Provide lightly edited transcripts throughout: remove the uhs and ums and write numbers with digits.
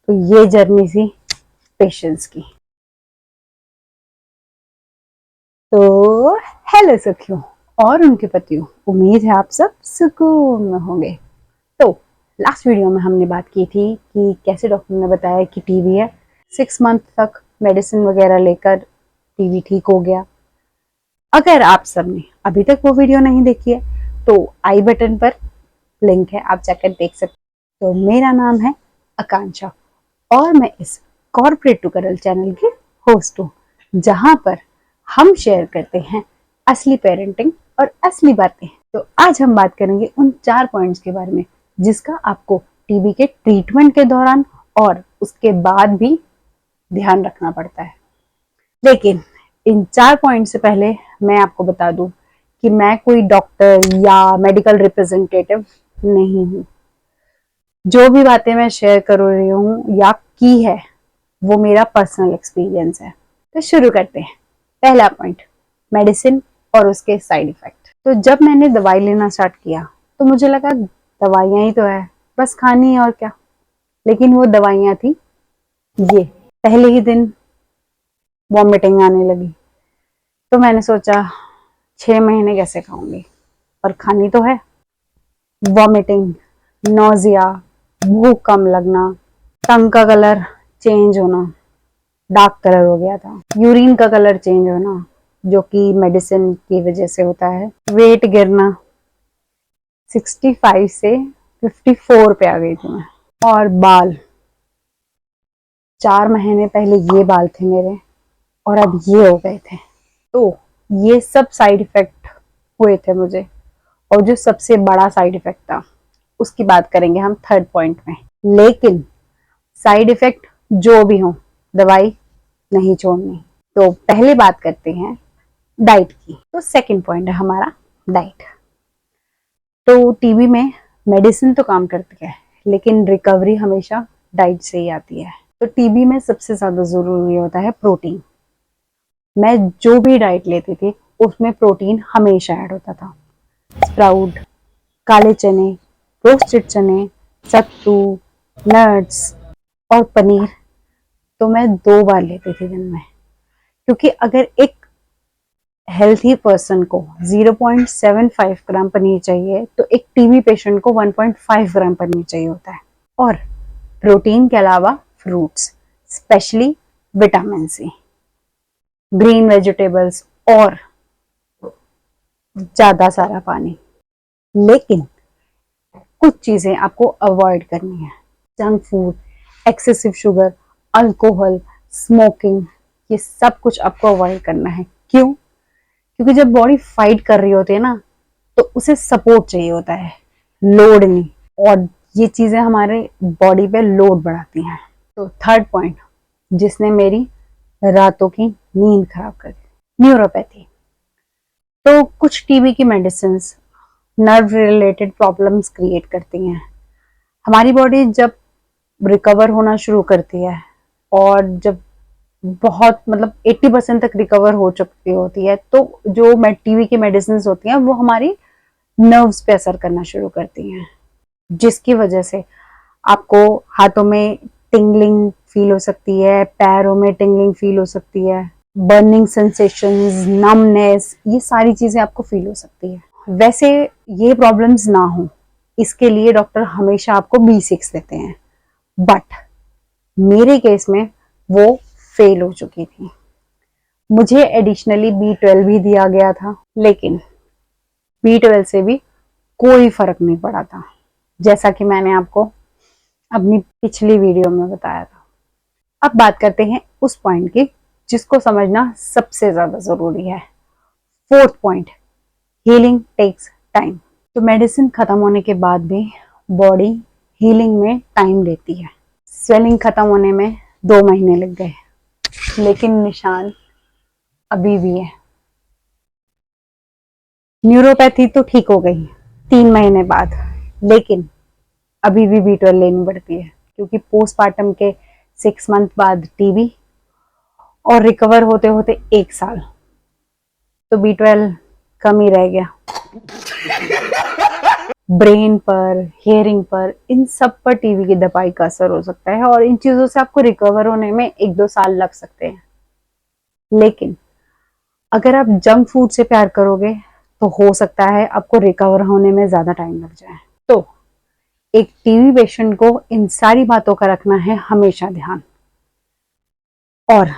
तो ये जर्नी थी पेशेंस की। तो हेलो सखियों और उनके पतियों, उम्मीद है आप सब सुकून में होंगे। तो लास्ट वीडियो में हमने बात की थी कि कैसे डॉक्टर ने बताया कि टीबी है। 6 मंथ तक मेडिसिन वगैरह लेकर टीबी ठीक हो गया। अगर आप सब ने अभी तक वो वीडियो नहीं देखी है तो आई बटन पर लिंक है, आप जाकर देख सकते। तो मेरा नाम है आकांक्षा और मैं इस कॉर्पोरेट टू करल चैनल की होस्ट हूँ, जहां पर हम शेयर करते हैं असली पेरेंटिंग और असली बातें। तो आज हम बात करेंगे उन 4 पॉइंट्स के बारे में जिसका आपको टीबी के ट्रीटमेंट के दौरान और उसके बाद भी ध्यान रखना पड़ता है। लेकिन इन 4 पॉइंट से पहले मैं आपको बता दूं कि मैं कोई डॉक्टर या मेडिकल रिप्रेजेंटेटिव नहीं हूँ। जो भी बातें मैं शेयर कर रही हूँ या की है वो मेरा पर्सनल एक्सपीरियंस है। तो शुरू करते हैं। पहला पॉइंट, मेडिसिन और उसके साइड इफेक्ट। तो जब मैंने दवाई लेना स्टार्ट किया तो मुझे लगा दवाइयाँ ही तो है, बस खानी है और क्या। लेकिन वो दवाइयाँ थी ये। पहले ही दिन वॉमिटिंग आने लगी तो मैंने सोचा 6 महीने कैसे खाऊंगी, और खानी तो है। वॉमिटिंग, नोजिया, भूख कम लगना, टंग का कलर चेंज होना, डार्क कलर हो गया था, यूरिन का कलर चेंज होना जो कि मेडिसिन की वजह से होता है, वेट गिरना, 65 से 54 पे आ गई थी मैं। और बाल, 4 महीने पहले ये बाल थे मेरे और अब ये हो गए थे। तो ये सब साइड इफेक्ट हुए थे मुझे। और जो सबसे बड़ा साइड इफेक्ट था उसकी बात करेंगे हम थर्ड पॉइंट में। लेकिन साइड इफेक्ट जो भी हो, दवाई नहीं छोड़नी। तो पहले बात करते हैं डाइट की। तो सेकंड पॉइंट है हमारा डाइट। तो टीबी में मेडिसिन तो काम करती है लेकिन रिकवरी हमेशा डाइट से ही आती है। तो टीबी में सबसे ज्यादा जरूरी होता है प्रोटीन। मैं जो भी डाइट लेती थी उसमें प्रोटीन हमेशा ऐड होता था। स्प्राउट, काले चने, रोस्टेड चने, सत्तू, नट्स और पनीर तो मैं 2 बार लेती थी दिन में। क्योंकि अगर एक हेल्थी पर्सन को 0.75 ग्राम पनीर चाहिए तो एक टीबी पेशेंट को 1.5 ग्राम पनीर चाहिए होता है। और प्रोटीन के अलावा fruits, specially vitamin C, green vegetables और ज्यादा सारा पानी। लेकिन कुछ चीजें आपको अवॉइड करनी है। Junk food, excessive sugar, alcohol, smoking, ये सब कुछ आपको अवॉइड करना है। क्यों? क्योंकि जब बॉडी फाइट कर रही होती है ना तो उसे सपोर्ट चाहिए होता है, लोड नहीं। और ये चीजें हमारे बॉडी पे लोड बढ़ाती हैं। तो थर्ड पॉइंट जिसने मेरी रातों की नींद खराब कर दी, न्यूरोपैथी। तो कुछ टीबी की medicine nerve related problems create करती हैं। हमारी बॉडी जब रिकवर होना शुरू करती है और जब बहुत 80% तक रिकवर हो चुकी होती है तो जो टीबी की मेडिसिन होती हैं वो हमारी नर्व्स पे असर करना शुरू करती हैं, जिसकी वजह से आपको हाथों में टिंगलिंग फील हो सकती है, पैरों में टिंगलिंग फील हो सकती है, बर्निंग सेंसेशंस, नमनेस, ये सारी चीजें आपको फील हो सकती है। वैसे ये प्रॉब्लम्स ना हो इसके लिए डॉक्टर हमेशा आपको B6 देते हैं, बट मेरे केस में वो फेल हो चुकी थी। मुझे एडिशनली B12 भी दिया गया था लेकिन B12 से भी कोई फर्क नहीं पड़ा था, जैसा कि मैंने आपको अपनी पिछली वीडियो में बताया था। अब बात करते हैं उस पॉइंट की जिसको समझना सबसे ज्यादा जरूरी है। Fourth point, healing takes time. तो मेडिसिन खत्म होने के बाद भी बॉडी हीलिंग में टाइम लेती है। स्वेलिंग खत्म होने में 2 महीने लग गए लेकिन निशान अभी भी है। न्यूरोपैथी तो ठीक हो गई 3 महीने बाद, लेकिन अभी भी B12 लेनी पड़ती है क्योंकि पोस्टमार्टम के 6 मंथ बाद टीबी और रिकवर होते होते 1 साल, तो B12 कम ही रह गया। ब्रेन पर, हेयरिंग पर, इन सब पर टीवी की दवाई का असर हो सकता है और इन चीजों से आपको रिकवर होने में 1-2 साल लग सकते हैं। लेकिन अगर आप जंक फूड से प्यार करोगे तो हो सकता है आपको रिकवर होने में ज्यादा टाइम लग जाए। तो एक टीबी पेशेंट को इन सारी बातों का रखना है हमेशा ध्यान। और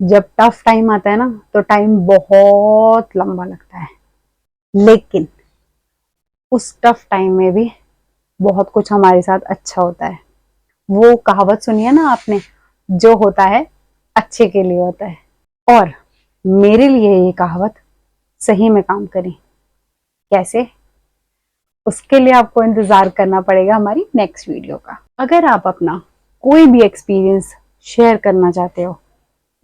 जब टफ टाइम आता है ना तो टाइम बहुत लंबा लगता है, लेकिन उस टफ टाइम में भी बहुत कुछ हमारे साथ अच्छा होता है। वो कहावत सुनी है ना आपने, जो होता है अच्छे के लिए होता है। और मेरे लिए ये कहावत सही में काम करी। कैसे? उसके लिए आपको इंतजार करना पड़ेगा हमारी नेक्स्ट वीडियो का। अगर आप अपना कोई भी एक्सपीरियंस शेयर करना चाहते हो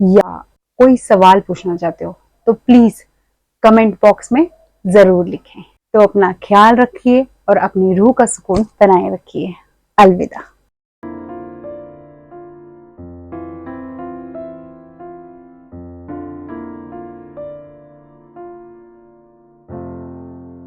या कोई सवाल पूछना चाहते हो तो प्लीज कमेंट बॉक्स में जरूर लिखें। तो अपना ख्याल रखिए और अपनी रूह का सुकून बनाए रखिए। अलविदा।